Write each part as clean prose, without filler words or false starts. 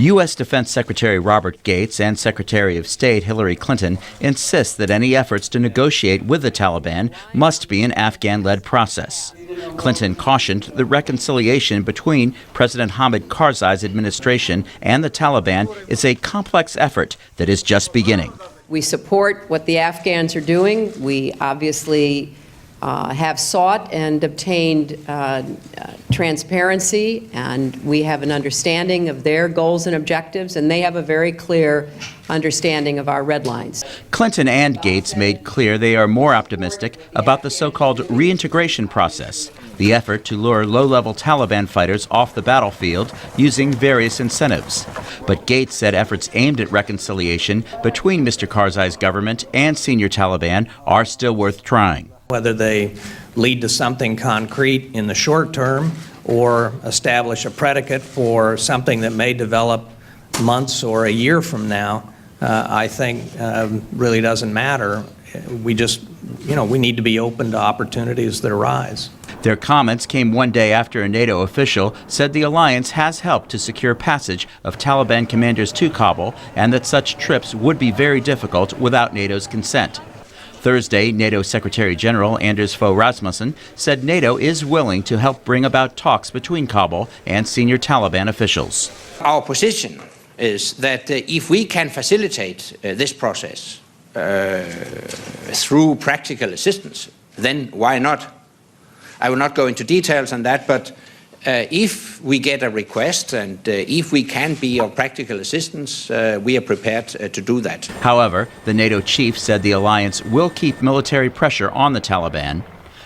U.S. Defense Secretary Robert Gates and Secretary of State Hillary Clinton insist that any efforts to negotiate with the Taliban must be an Afghan-led process. Clinton cautioned that reconciliation between President Hamid Karzai's administration and the Taliban is a complex effort that is just beginning. We support what the Afghans are doing. We obviously have sought and obtained transparency, and we have an understanding of their goals and objectives, and they have a very clear understanding of our red lines. Clinton and Gates made clear they are more optimistic about the so-called reintegration process, the effort to lure low-level Taliban fighters off the battlefield using various incentives. But Gates said efforts aimed at reconciliation between Mr. Karzai's government and senior Taliban are still worth trying. Whether they lead to something concrete in the short term or establish a predicate for something that may develop months or a year from now, I think really doesn't matter. We just, we need to be open to opportunities that arise. Their comments came one day after a NATO official said the alliance has helped to secure passage of Taliban commanders to Kabul and that such trips would be very difficult without NATO's consent. Thursday, NATO Secretary General Anders Fogh Rasmussen said NATO is willing to help bring about talks between Kabul and senior Taliban officials. Our position is that if we can facilitate this process through practical assistance, then why not? I will not go into details on that, but if we get a request and if we can be of practical assistance, we are prepared to do that. However, the NATO chief said the alliance will keep military pressure on the Taliban.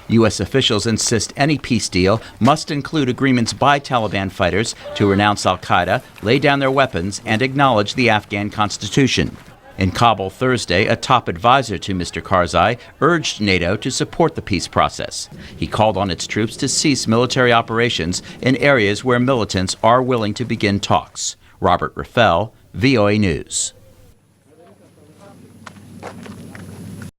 U.S. officials insist any peace deal must include agreements by Taliban fighters to renounce al-Qaeda, lay down their weapons, and acknowledge the Afghan constitution. In Kabul Thursday, a top advisor to Mr. Karzai urged NATO to support the peace process. He called on its troops to cease military operations in areas where militants are willing to begin talks. Robert Raffaele, VOA News.